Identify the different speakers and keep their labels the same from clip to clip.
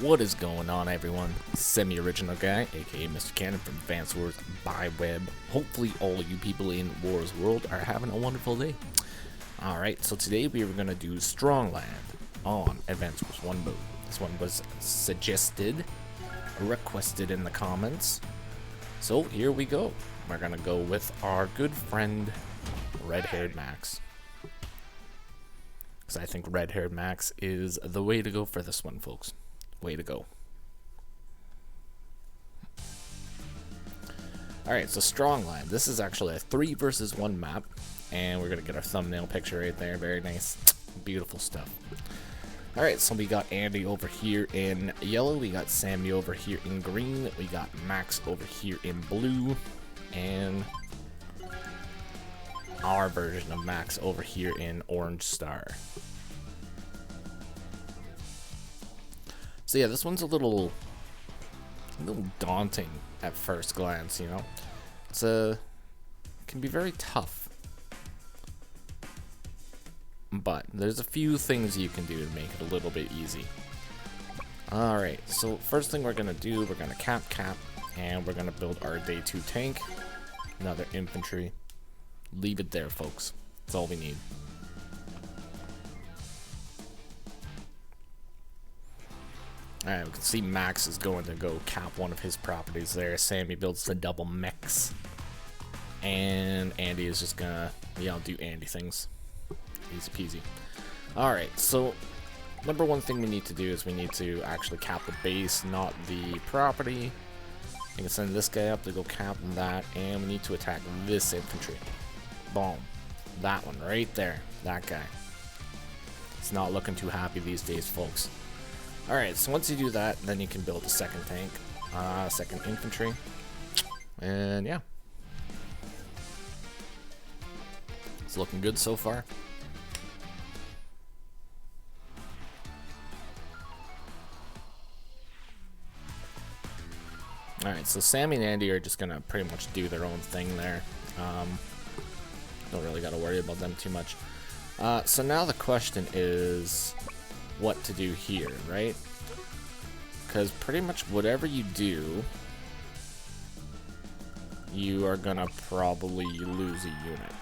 Speaker 1: What is going on, everyone? Semi-original guy, aka Mr. Cannon from Advanced Wars by Web. Hopefully all you people in Wars World are having a wonderful day. Alright, so today we are going to do Strongland on Advanced Wars 1 mode. This one was suggested, requested in the comments. So here we go. We're going to go with our good friend, Red-Haired Max. Because I think Red-Haired Max is the way to go for this one, folks. Way to go. Alright, so Strongland. This is actually a 3 versus 1 map. And we're going to get our thumbnail picture right there. Very nice. Beautiful stuff. Alright, so we got Andy over here in yellow. We got Sammy over here in green. We got Max over here in blue. And our version of Max over here in orange star. So yeah, this one's a little daunting at first glance, you know. It can be very tough, but there's a few things you can do to make it a little bit easy. All right, so first thing we're gonna do, we're gonna cap, and we're gonna build our day 2 tank, another infantry. Leave it there, folks. That's all we need. Alright, we can see Max is going to go cap one of his properties there. Sammy builds the double mechs. And Andy is just gonna, do Andy things. Easy peasy. Alright, so number one thing we need to do is we need to actually cap the base, not the property. We can send this guy up to go cap that, and we need to attack this infantry. Boom. That one right there. That guy. It's not looking too happy these days, folks. Alright, so once you do that, then you can build a second tank, second infantry, and yeah. It's looking good so far. Alright, so Sammy and Andy are just gonna pretty much do their own thing there. Don't really gotta worry about them too much. So now the question is what to do here, right? Because pretty much whatever you do, you are gonna probably lose a unit.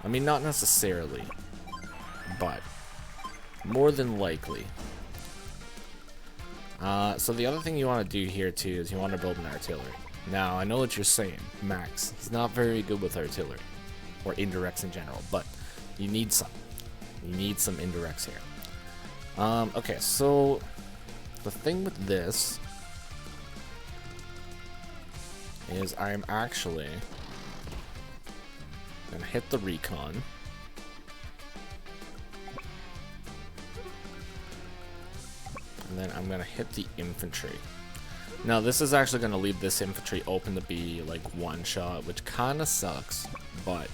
Speaker 1: I mean, not necessarily, but more than likely. So the other thing you want to do here too is you want to build an artillery. Now I know what you're saying, Max. He's not very good with artillery or indirects in general, but you need some. You need some indirects here. Okay, so the thing with this is I'm actually gonna hit the recon. And then I'm gonna hit the infantry. Now this is actually gonna leave this infantry open to be like one shot, which kinda sucks, but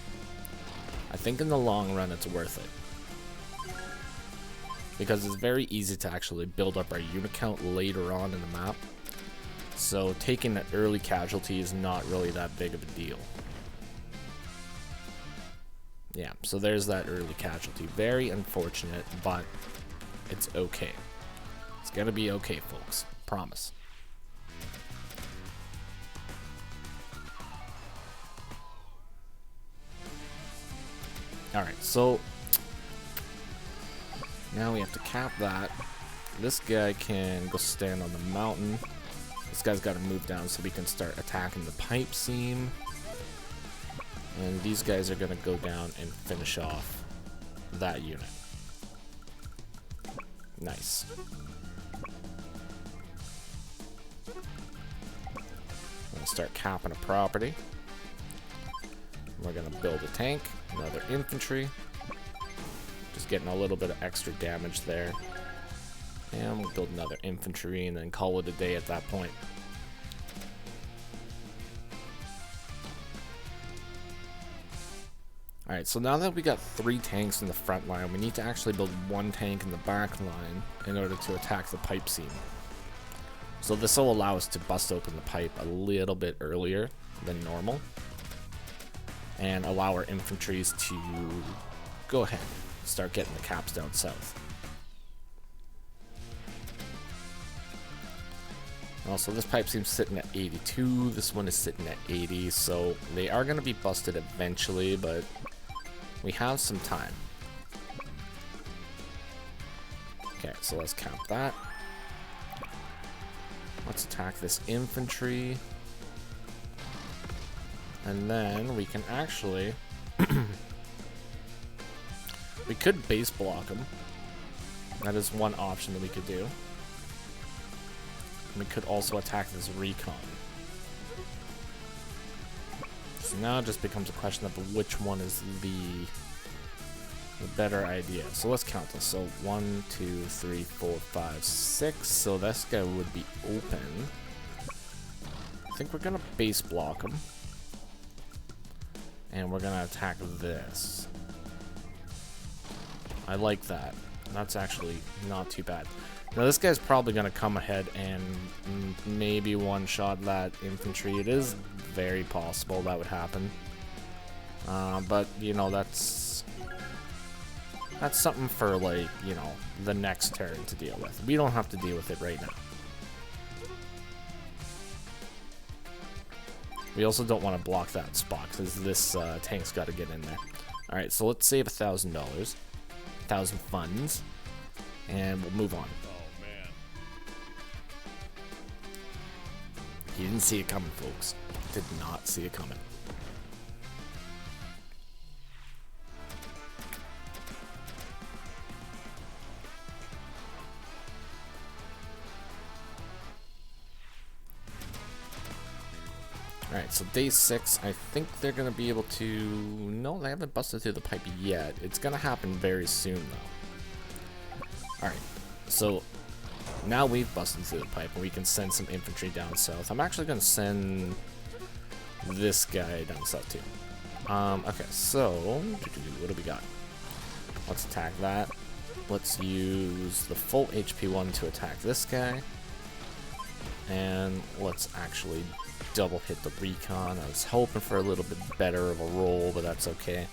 Speaker 1: I think in the long run it's worth it. Because it's very easy to actually build up our unit count later on in the map. So taking an early casualty is not really that big of a deal. Yeah, so there's that early casualty. Very unfortunate, but it's okay. It's gonna be okay, folks. Promise. Alright, so now we have to cap that. This guy can go stand on the mountain. This guy's got to move down so we can start attacking the pipe seam. And these guys are going to go down and finish off that unit. Nice. I'm going to start capping a property. We're going to build a tank, another infantry. Just getting a little bit of extra damage there. And we'll build another infantry and then call it a day at that point. Alright, so now that we got 3 tanks in the front line, we need to actually build 1 tank in the back line in order to attack the pipe seam. So this will allow us to bust open the pipe a little bit earlier than normal. And allow our infantries to go ahead and start getting the caps down south. Also, this pipe seems sitting at 82. This one is sitting at 80. So they are going to be busted eventually, but we have some time. Okay, so let's count that. Let's attack this infantry. And then we can actually... we could base block them. That is one option that we could do. We could also attack this recon. So now it just becomes a question of which one is the better idea. So let's count this. So 1, 2, 3, 4, 5, 6. So this guy would be open. I think we're gonna base block him. And we're gonna attack this. I like that. That's actually not too bad. Now this guy's probably gonna come ahead and maybe one-shot that infantry. It is very possible that would happen. But you know, that's something for, like, you know, the next turn to deal with. We don't have to deal with it right now. We also don't want to block that spot because this tank's got to get in there. Alright, so let's save $1,000. 1,000 funds. And we'll move on.
Speaker 2: Oh, man.
Speaker 1: You didn't see it coming, folks. Did not see it coming. Alright, so day 6, I think they're going to be able to... No, they haven't busted through the pipe yet. It's going to happen very soon, though. Alright, so now we've busted through the pipe and we can send some infantry down south. I'm actually going to send this guy down south, too. Okay, so... What do we got? Let's attack that. Let's use the full HP one to attack this guy. And let's actually... double hit the recon. I was hoping for a little bit better of a roll, but that's okay.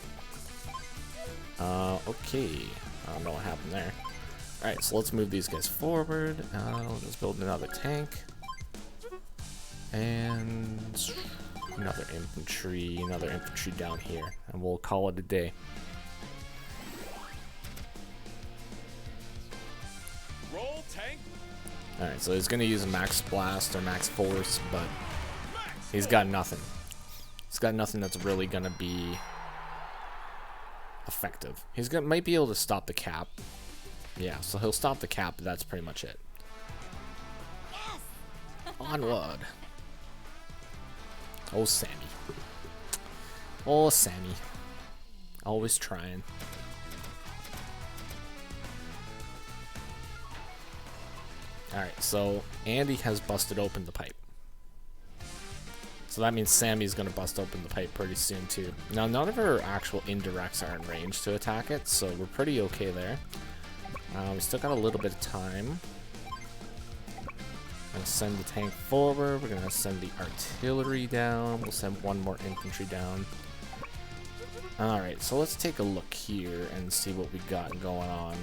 Speaker 1: Okay. I don't know what happened there. Alright, so let's move these guys forward. Let's build another tank. And another infantry down here. And we'll call it a day.
Speaker 2: Roll tank.
Speaker 1: Alright, so he's going to use a max blast or max force, but he's got nothing. He's got nothing that's really gonna be effective. He's gonna might be able to stop the cap. Yeah, so he'll stop the cap, but that's pretty much it.
Speaker 3: Yes.
Speaker 1: Onward. Oh, Sammy. Oh, Sammy. Always trying. Alright, so Andy has busted open the pipe. So that means Sammy's going to bust open the pipe pretty soon too. Now none of our actual indirects are in range to attack it, so we're pretty okay there. We still got a little bit of time. We're going to send the tank forward, we're going to send the artillery down, we'll send one more infantry down. Alright, so let's take a look here and see what we got going on.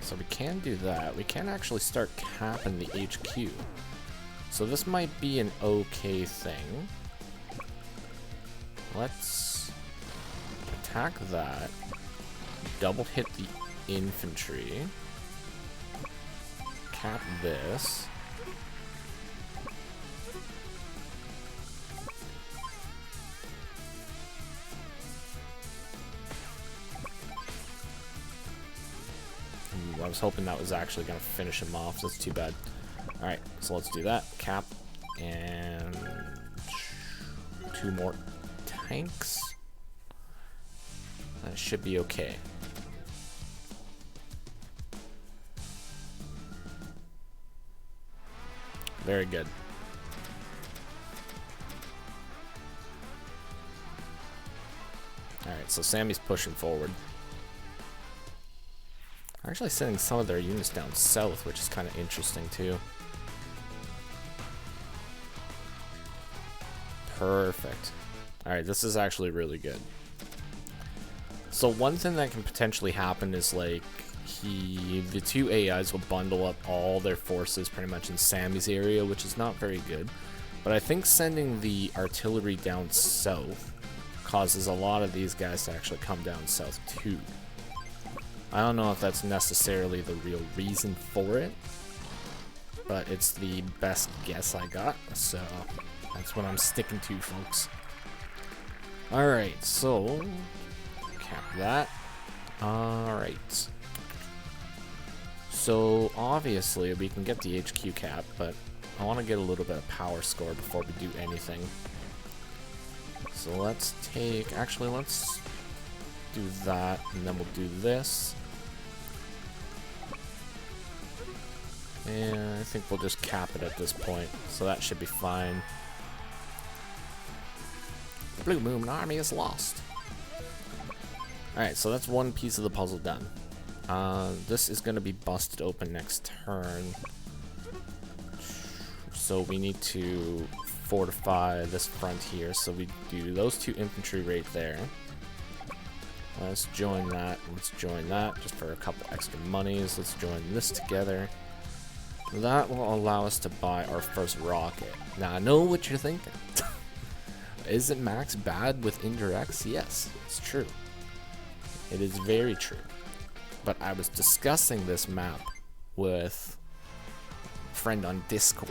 Speaker 1: So we can do that. We can actually start capping the HQ. So this might be an okay thing. Let's attack that. Double hit the infantry. Cap this. I was hoping that was actually going to finish him off. That's too bad. Alright, so let's do that. Cap and 2 more tanks. That should be okay. Very good. Alright, so Sammy's pushing forward. They're actually sending some of their units down south, which is kind of interesting too. Perfect. Alright, this is actually really good. So one thing that can potentially happen is, like, the two AIs will bundle up all their forces pretty much in Sammy's area, which is not very good. But I think sending the artillery down south causes a lot of these guys to actually come down south too. I don't know if that's necessarily the real reason for it, but it's the best guess I got, so that's what I'm sticking to, folks. Alright, so cap that. Alright. So obviously we can get the HQ cap, but I want to get a little bit of power score before we do anything. So let's take, actually let's do that, and then we'll do this. And I think we'll just cap it at this point, so that should be fine. The Blue Moon Army is lost. Alright, so that's one piece of the puzzle done. This is going to be busted open next turn. So we need to fortify this front here. So we do those two infantry right there. Let's join that. Let's join that just for a couple extra monies. Let's join this together. That will allow us to buy our first rocket. Now I know what you're thinking. Isn't Max bad with indirects? Yes, it's true. It is very true. But I was discussing this map with a friend on Discord.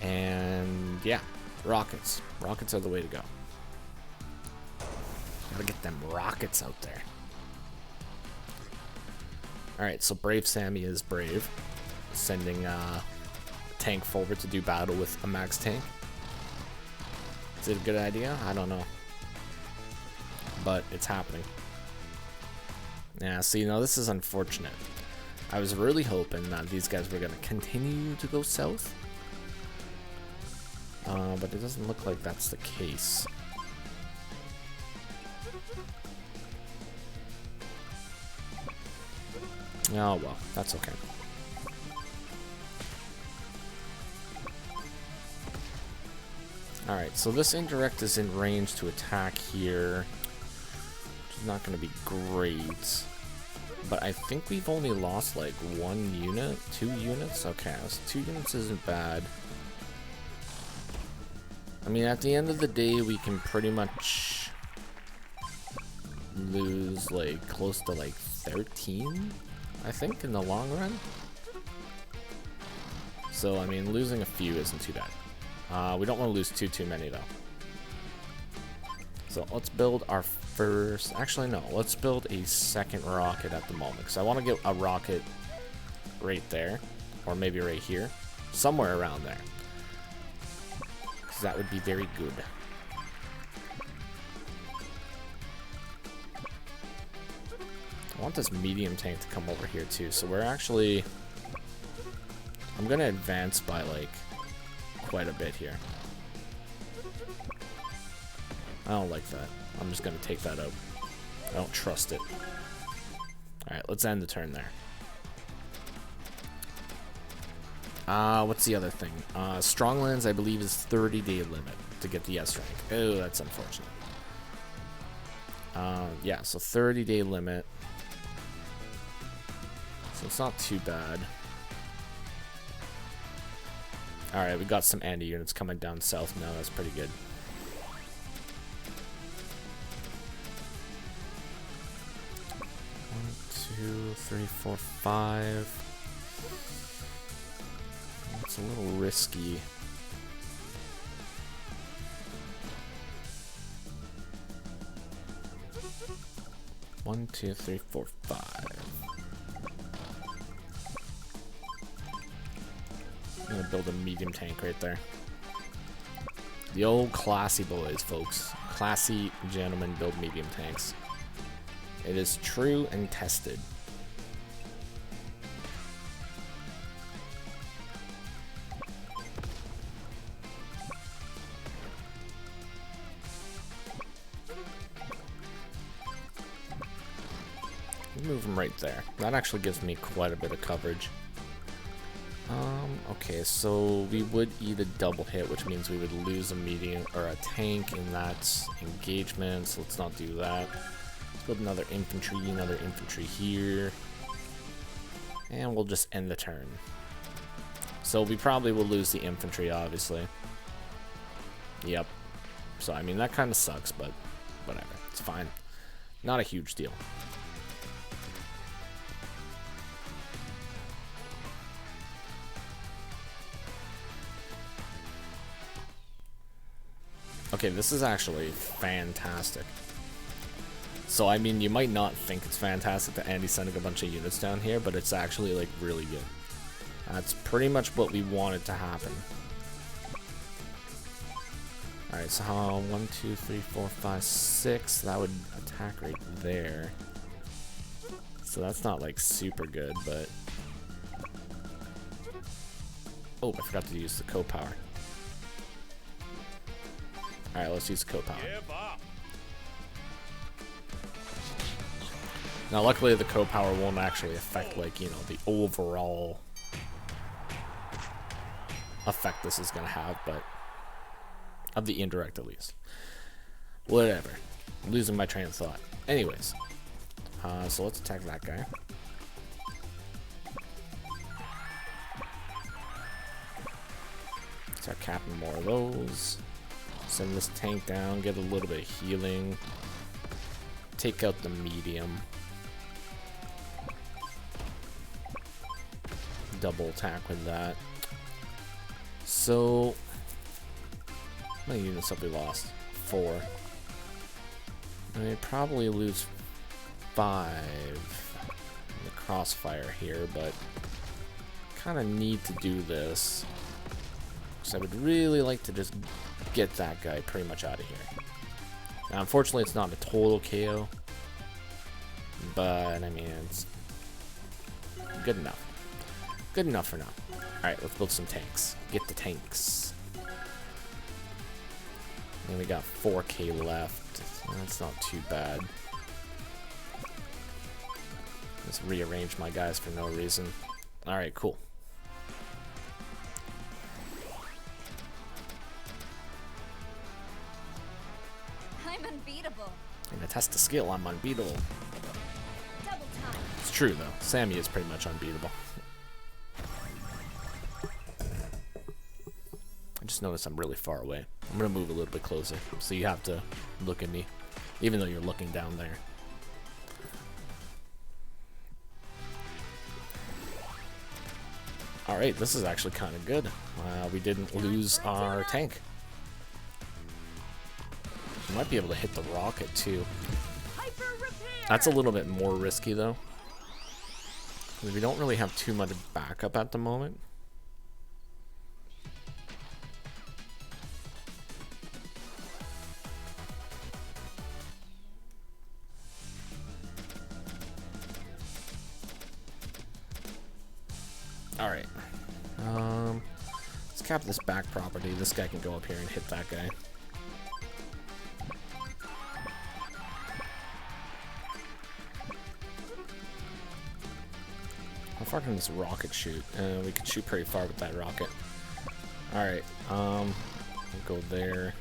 Speaker 1: And yeah, rockets. Rockets are the way to go. Gotta get them rockets out there. Alright, so Brave Sammy is brave. Sending a tank forward to do battle with a max tank. Is it a good idea? I don't know. But it's happening. Yeah, so you know, this is unfortunate. I was really hoping that these guys were going to continue to go south. But it doesn't look like that's the case. Oh well, that's okay. Alright, so this indirect is in range to attack here. Which is not going to be great. But I think we've only lost like 1 unit, 2 units? Okay, so 2 units isn't bad. I mean, at the end of the day, we can pretty much lose like close to like 13, I think, in the long run. So, I mean, losing a few isn't too bad. We don't want to lose too many, though. So, let's build our first... Actually, no. Let's build a second rocket at the moment. Because I want to get a rocket right there. Or maybe right here. Somewhere around there. Because that would be very good. I want this medium tank to come over here, too. So, we're actually... I'm going to advance by, like... quite a bit here. I don't like that. I'm just gonna take that out. I don't trust it. Alright, let's end the turn there. What's the other thing? Stronglands, I believe, is 30-day limit to get the S rank. Oh, that's unfortunate. Yeah, so 30-day limit. So it's not too bad. Alright, we got some anti units coming down south now. That's pretty good. One, two, three, four, five. It's a little risky. One, two, three, four, five. I'm gonna build a medium tank right there. The old classy boys, folks. Classy gentlemen build medium tanks. It is true and tested. Move them right there. That actually gives me quite a bit of coverage. Okay, so we would eat a double hit, which means we would lose a medium or a tank in that engagement, so let's not do that. Build another infantry here. And we'll just end the turn. So we probably will lose the infantry, obviously. Yep. So, I mean, that kind of sucks, but whatever. It's fine. Not a huge deal. Okay, this is actually fantastic. So, I mean, you might not think it's fantastic that Andy's sending a bunch of units down here, but it's actually, like, really good. That's pretty much what we wanted to happen. Alright, so 1, 2, 3, 4, 5, 6. That would attack right there. So that's not, like, super good, but... Oh, I forgot to use the co-power. Alright, let's use the co-power.
Speaker 2: Give up.
Speaker 1: Now, luckily, the co-power won't actually affect, like, you know, the overall effect this is going to have, but of the indirect at least. Whatever. I'm losing my train of thought. Anyways, so let's attack that guy. Start capping more of those. Send this tank down, get a little bit of healing. Take out the medium. Double attack with that. So, how many units have we lost? 4. I mean, probably lose 5 in the crossfire here, but kind of need to do this. So I would really like to just get that guy pretty much out of here. Now, unfortunately, it's not a total KO, but I mean, it's good enough. Good enough for now. Alright, let's build some tanks. Get the tanks. And we got 4K left. That's not too bad. Just rearrange my guys for no reason. Alright, cool.
Speaker 3: I'm unbeatable.
Speaker 1: I'm gonna test the skill, I'm unbeatable.
Speaker 3: Double time.
Speaker 1: It's true though. Sammy is pretty much unbeatable. I just noticed I'm really far away. I'm gonna move a little bit closer, so you have to look at me, even though you're looking down there. Alright, this is actually kind of good. We didn't lose our tank. We might be able to hit the rocket too. That's a little bit more risky though. We don't really have too much backup at the moment. Alright. Let's cap this back property. This guy can go up here and hit that guy. How far can this rocket shoot? We can shoot pretty far with that rocket. Alright, we'll go there.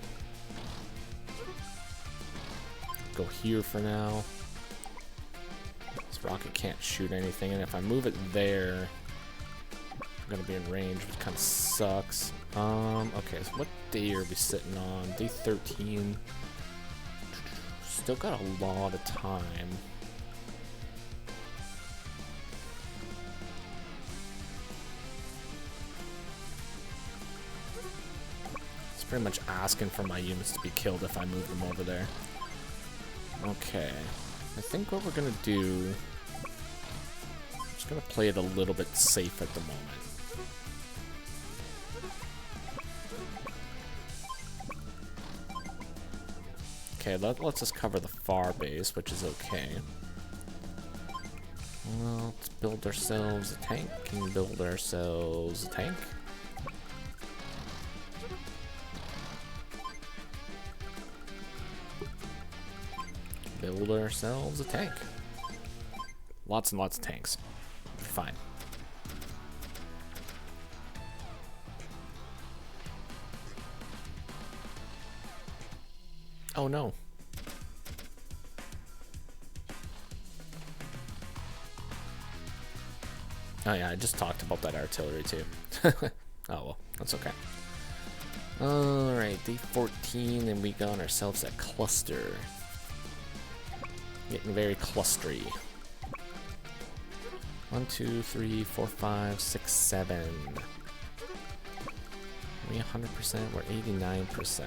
Speaker 1: Go here for now. This rocket can't shoot anything, and if I move it there, I'm gonna be in range, which kind of sucks. Okay, so what day are we sitting on? Day 13. Still got a lot of time. It's pretty much asking for my units to be killed if I move them over there. Okay, I think what we're gonna do, I'm just gonna play it a little bit safe at the moment. Okay, let's just cover the far base, which is okay. Well, let's build ourselves a tank and build ourselves a tank. Build ourselves a tank. Lots and lots of tanks. Fine. Oh no. Oh yeah, I just talked about that artillery too. Oh well, that's okay. Alright, day 14, and we got ourselves a cluster. Getting very clustery. 1, 2, 3, 4, 5, 6, 7. Are we 100%? We're 89%.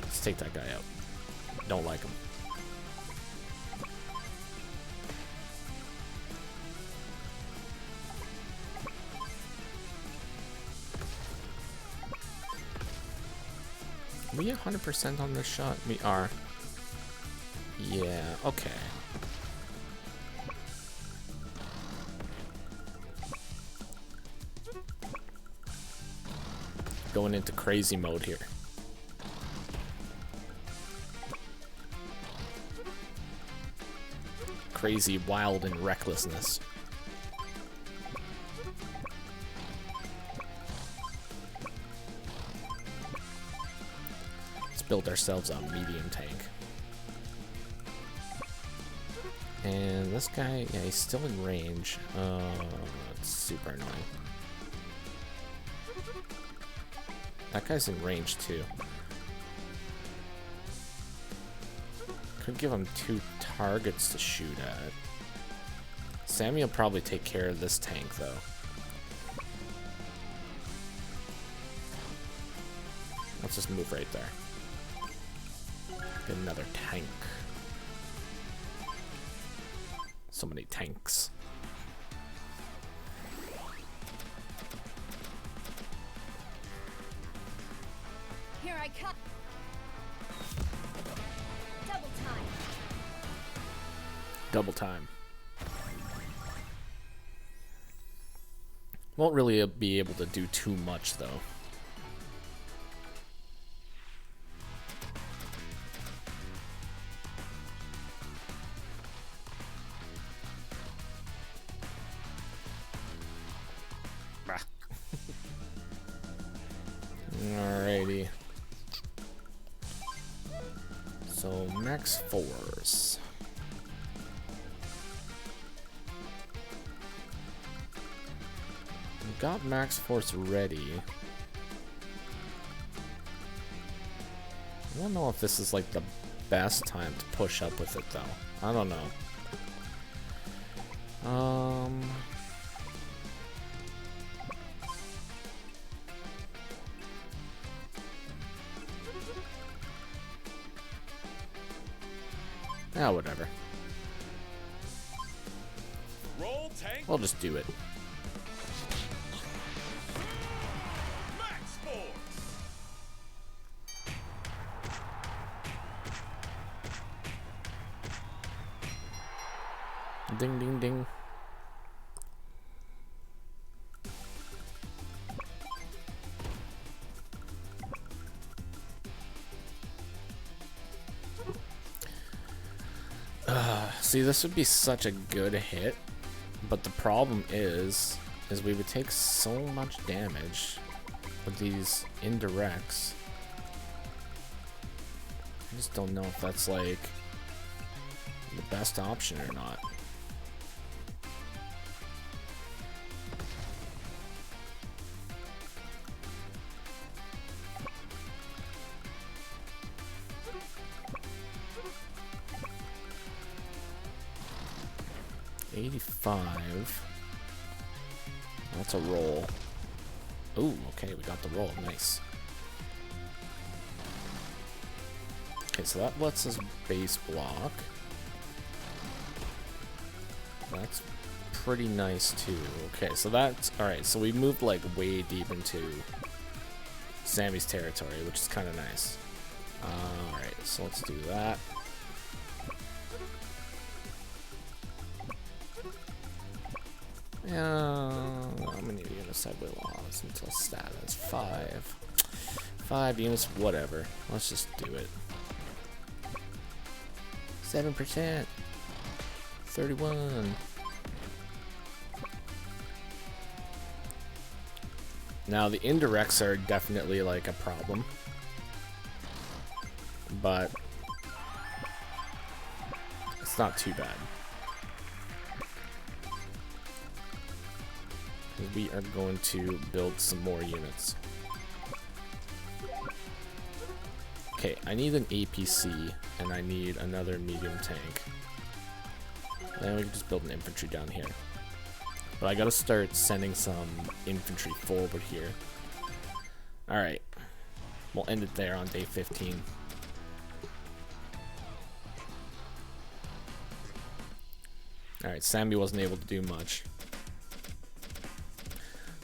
Speaker 1: Let's take that guy out. Don't like him. Are we 100% on this shot? We are. Yeah, okay. Going into crazy mode here. Crazy, wild, and recklessness. Let's build ourselves a medium tank. And this guy, yeah, he's still in range. It's super annoying. That guy's in range too. Could give him 2 targets to shoot at. Sammy will probably take care of this tank though. Let's just move right there. Get another tank. So many tanks.
Speaker 3: Here I come. Double time.
Speaker 1: Double time. Won't really be able to do too much though. Alrighty. So max force. We got max force ready. I don't know if this is like the best time to push up with it though. I don't know. Ah, whatever.
Speaker 2: Roll tank.
Speaker 1: We'll just do it.
Speaker 2: Max force.
Speaker 1: Ding, ding, ding. See, this would be such a good hit, but the problem is we would take so much damage with these indirects. I just don't know if that's like the best option or not. That's a roll. Ooh, okay, we got the roll. Nice. Okay, so that lets us base block. That's pretty nice too. Okay, so that's alright. So we moved like way deep into Sammy's territory, which is kind of nice. Alright, so let's do that. How many units have we lost until status? 5. 5 units, whatever. Let's just do it. 7%. 31. Now the indirects are definitely like a problem. but it's not too bad. We are going to build some more units. Okay, I need an APC, and I need another medium tank. Then we can just build an infantry down here. But I gotta start sending some infantry forward here. Alright. We'll end it there on day 15. Alright, Sammy wasn't able to do much.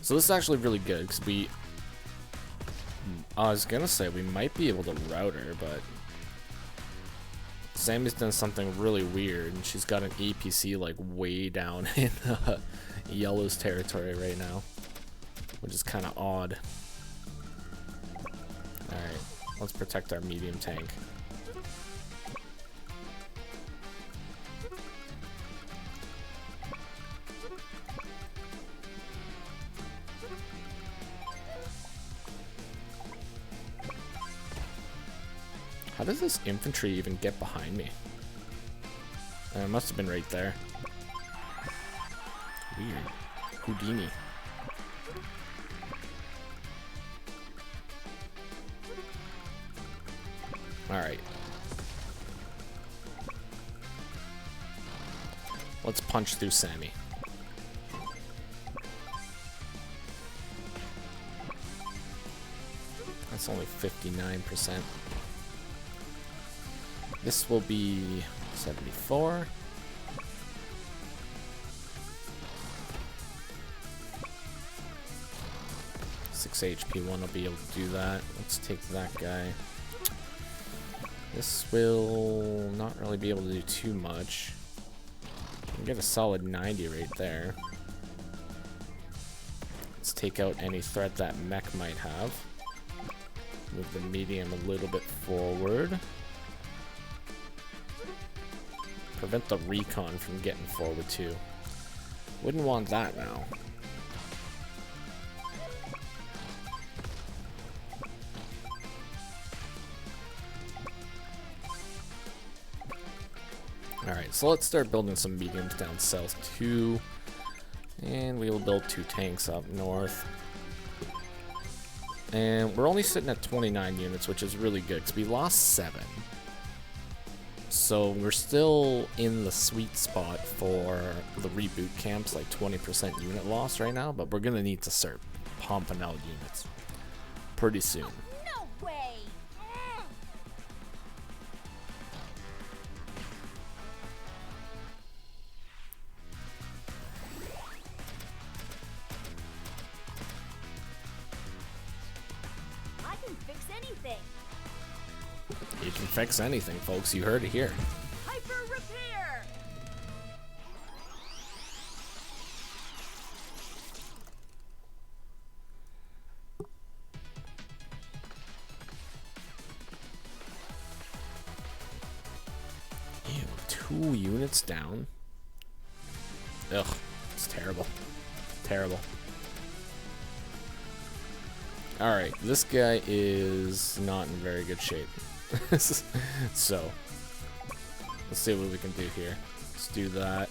Speaker 1: So this is actually really good, because I was gonna say we might be able to route her, but Sammy's done something really weird, and she's got an APC like way down in Yellow's territory right now, which is kind of odd. Alright, let's protect our medium tank. How does this infantry even get behind me? It must have been right there. Weird. Houdini. Alright. Let's punch through Sammy. That's only 59%. This will be 74. Six HP one will be able to do that. Let's take that guy. This will not really be able to do too much. We'll get a solid 90 right there. Let's take out any threat that mech might have. Move the medium a little bit forward. Prevent the recon from getting forward too. Wouldn't want that now. Alright, so let's start building some mediums down south too. And we will build 2 tanks up north. And we're only sitting at 29 units, which is really good because we lost 7. So we're still in the sweet spot for the reboot camps, like 20% unit loss right now, but we're gonna need to start pumping out units pretty soon.
Speaker 3: No way! I can fix anything.
Speaker 1: You can fix anything, folks. You heard it here.
Speaker 3: Hyper repair!
Speaker 1: Ew, 2 units down. Ugh, it's terrible. Terrible. Alright, this guy is not in very good shape. So, let's see what we can do here. Let's do that.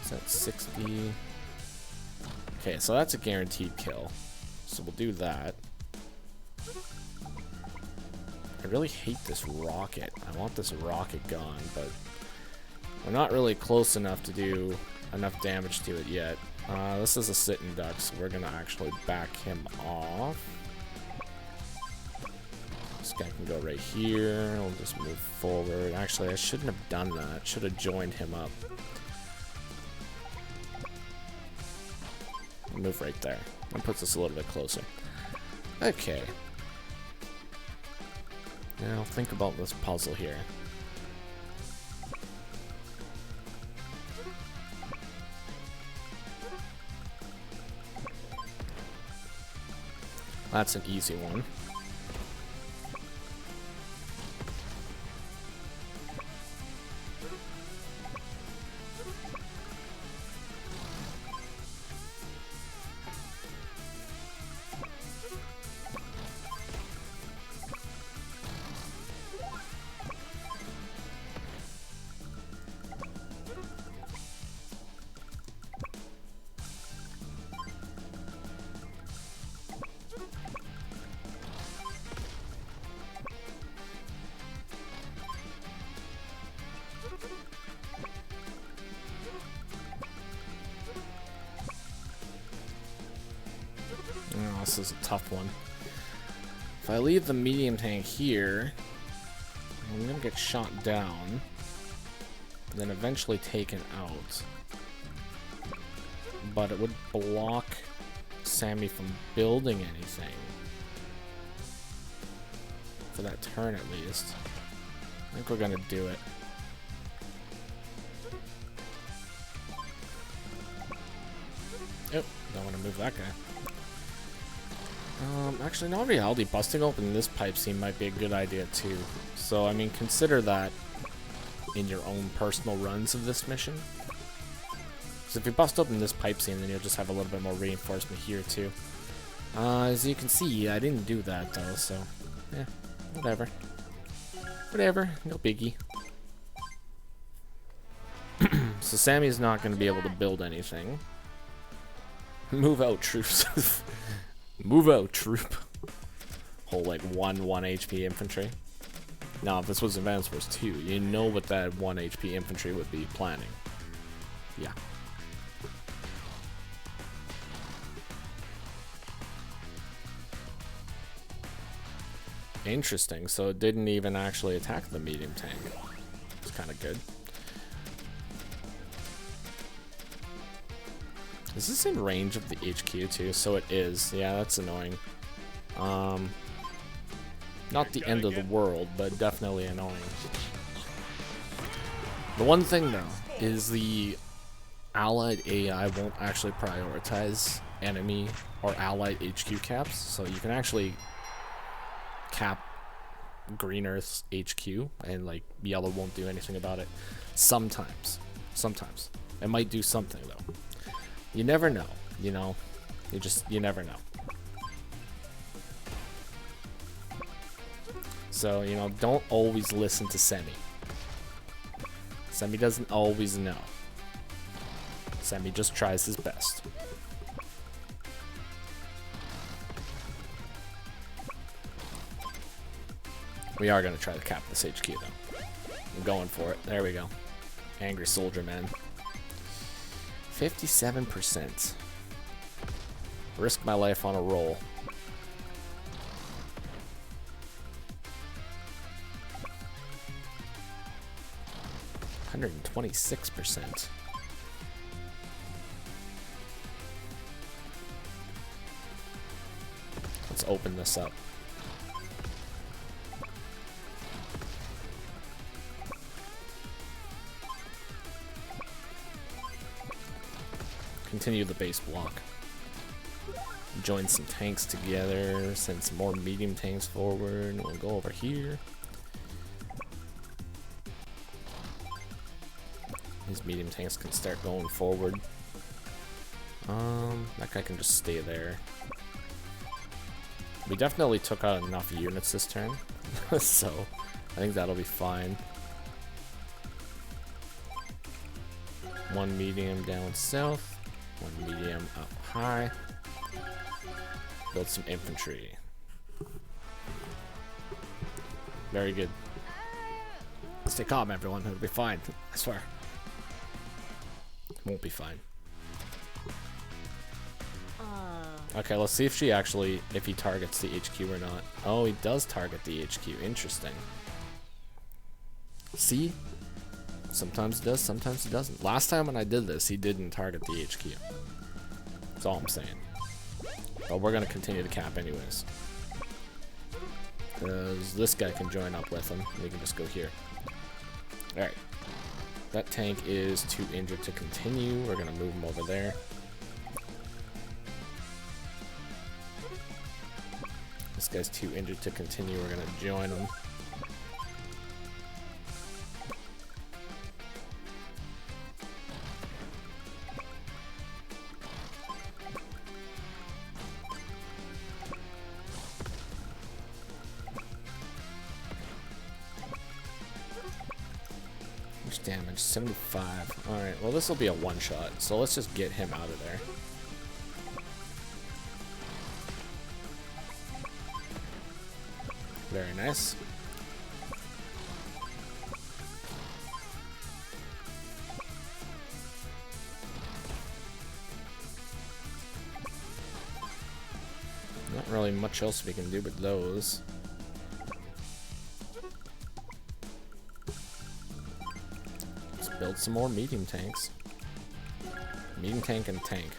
Speaker 1: Is that 60? Okay, so that's a guaranteed kill. So we'll do that. I really hate this rocket. I want this rocket gone, but we're not really close enough to do enough damage to it yet. This is a sitting duck, so we're gonna actually back him off. This guy can go right here. We'll just move forward. Actually, I shouldn't have done that. Should have joined him up. Move right there. That puts us a little bit closer. Okay. Now think about this puzzle here. That's an easy one. this is a tough one. If I leave the medium tank here, I'm gonna get shot down, and then eventually taken out. But it would block Sammy from building anything. For that turn at least. I think we're gonna do it. Oh, don't want to move that guy. Actually, in all reality, busting open this pipe seam might be a good idea too. So, I mean, consider that in your own personal runs of this mission. Because if you bust open this pipe seam, then you'll just have a little bit more reinforcement here too. As you can see, I didn't do that though, so yeah, whatever. Whatever, no biggie. So Sammy's not going to be able to build anything. Move out, troops. Move out, troop. Whole like 1 HP infantry. Now, if this was Advanced Wars 2, you know what that 1 HP infantry would be planning. Yeah. Interesting, so it didn't even actually attack the medium tank. It's kind of good. Is this in range of the HQ too? So it is. Yeah, that's annoying. Not the end of the world, but definitely annoying. The one thing though is the allied AI won't actually prioritize enemy or allied HQ caps, so you can actually cap Green Earth's HQ and like Yellow won't do anything about it. Sometimes it might do something though. You never know, you know. You never know. So, you know, don't always listen to Semi. Semi doesn't always know. Semi just tries his best. We are going to try to cap this HQ though. I'm going for it. There we go. Angry Soldier Man. 57%. Risk my life on a roll. %126%. Let's open this up. Continue the base block. Join some tanks together, send some more medium tanks forward. We'll go over here. These medium tanks can start going forward. That guy can just stay there. We definitely took out enough units this turn, so I think that'll be fine. One medium down south, one medium up high. Build some infantry. Very good. Stay calm, everyone. It'll be fine. I swear. It won't be fine. Okay, let's see if she actually, if he targets the HQ or not. Oh, he does target the HQ. Interesting. See? Sometimes it does, sometimes it doesn't. Last time when I did this, he didn't target the HQ. That's all I'm saying. But we're going to continue the cap anyways. Because this guy can join up with him. We can just go here. Alright. That tank is too injured to continue. We're going to move him over there. This guy's too injured to continue. We're going to join him. Damage 75. Alright, well this will be a one shot, so let's just get him out of there. Very nice. really much else we can do with those. Let's build some more medium tanks. Medium tank and tank.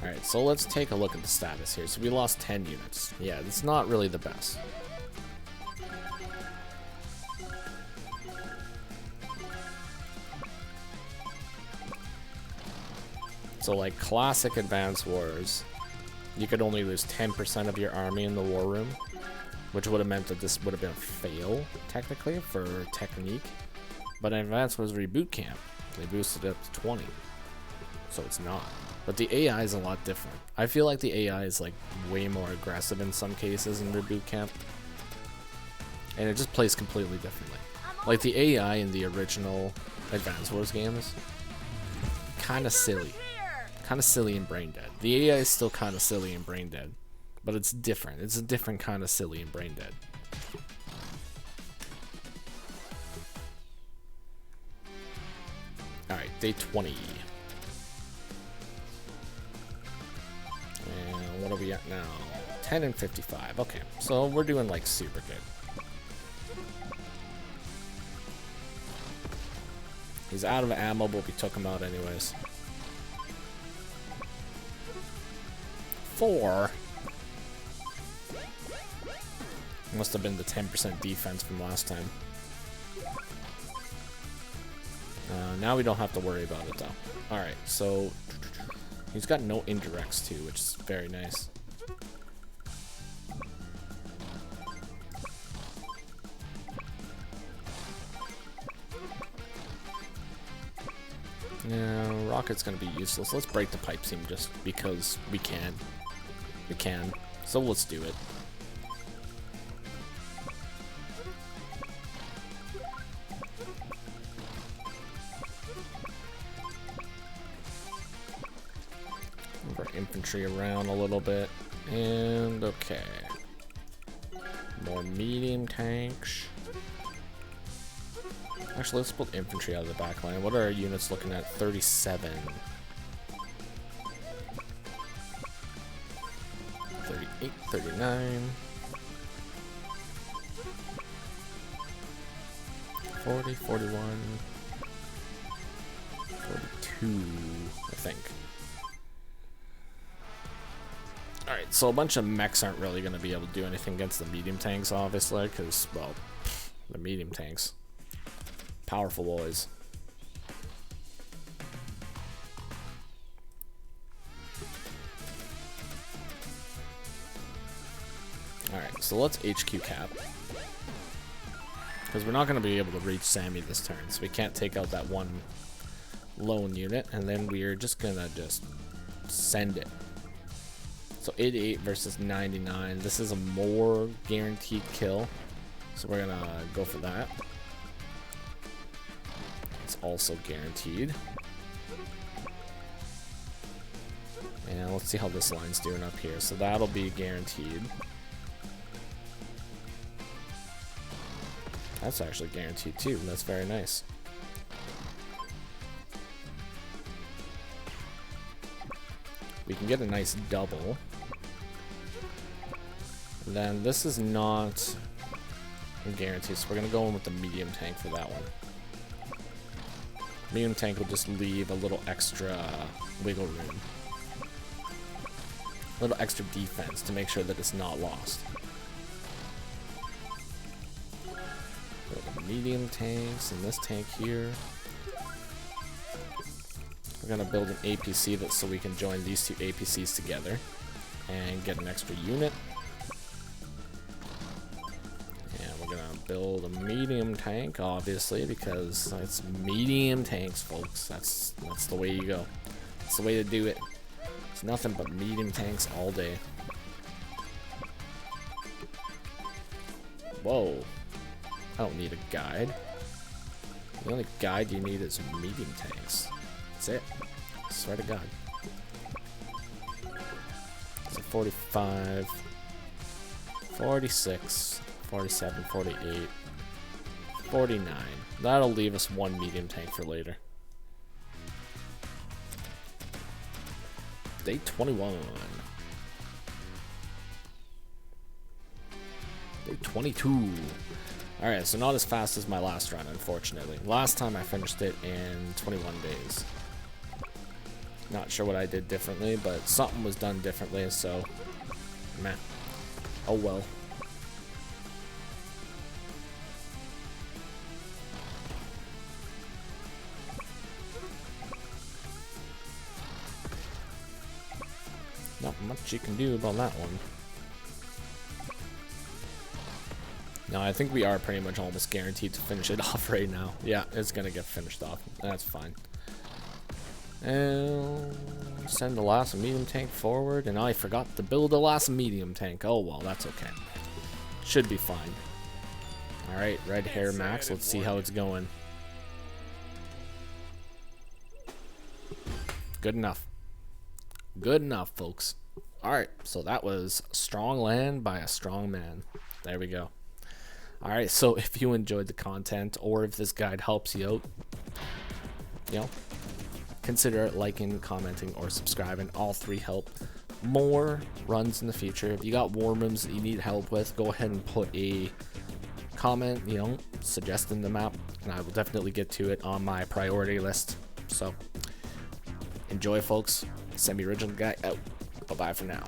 Speaker 1: Alright, so let's take a look at the status here. So we lost 10 units. Yeah, it's not really the best. So like classic Advance Wars, you could only lose 10% of your army in the war room, which would have meant that this would have been a fail, technically, for technique. But in Advance Wars Reboot-Camp, they boosted it up to 20. So it's not. But the AI is a lot different. I feel like the AI is like way more aggressive in some cases in Reboot-Camp. And it just plays completely differently. Like the AI in the original Advance Wars games, kind of silly. Kind of silly and brain dead. The AI is still kind of silly and brain dead, but it's different. It's a different kind of silly and brain dead. Alright, day 20. And what are we at now? 10 and 55. Okay, so we're doing like super good. He's out of ammo, but we took him out anyways. 4. Must have been the 10% defense from last time. Now we don't have to worry about it though. Alright, so he's got no indirects too, which is very nice. Yeah, rocket's gonna be useless. Let's break the pipe seam just because we can. We can. So let's do it. Move our infantry around a little bit. And okay. More medium tanks. Actually, let's put infantry out of the back line. What are our units looking at? 37. 38, 39. 40, 41. 42, I think. Alright, so a bunch of mechs aren't really going to be able to do anything against the medium tanks, obviously, because, well, the medium tanks. Powerful boys. Alright, so let's HQ cap. Because we're not going to be able to reach Sammy this turn, so we can't take out that one lone unit, and then we're just going to just send it. So 88 versus 99. This is a more guaranteed kill, so we're going to go for that. It's also guaranteed. And let's see how this line's doing up here. So that'll be guaranteed. That's actually guaranteed too. That's very nice. We can get a nice double. Then this is not guaranteed, so we're gonna go in with the medium tank for that one. Medium tank will just leave a little extra wiggle room. A little extra defense to make sure that it's not lost. Medium tanks and this tank here. We're gonna build an APC so we can join these two APCs together and get an extra unit. And we're gonna build a medium tank, obviously, because it's medium tanks, folks. That's the way you go. That's the way to do it. It's nothing but medium tanks all day. Whoa. I don't need a guide. The only guide you need is medium tanks. That's it. I swear to God. So 45, 46, 47, 48, 49. That'll leave us one medium tank for later. Day 21. 22. Alright, so not as fast as my last run, unfortunately. Last time I finished it in 21 days. Not sure what I did differently, but something was done differently, so meh. Oh well. Not much you can do about that one. No, I think we are pretty much almost guaranteed to finish it off right now. Yeah, it's gonna get finished off. That's fine. And send the last medium tank forward, and I forgot to build the last medium tank. Oh well, that's okay. Should be fine. Alright, red hair max, let's see how it's going. Good enough. Good enough, folks. Alright, so that was Strong Land by a Strong Man. There we go. Alright, so if you enjoyed the content, or if this guide helps you out, you know, consider liking, commenting, or subscribing. All three help. More runs in the future. If you got war rooms that you need help with, go ahead and put a comment, you know, suggesting the map, and I will definitely get to it on my priority list. So, enjoy, folks. Semi-original guy out. Bye-bye for now.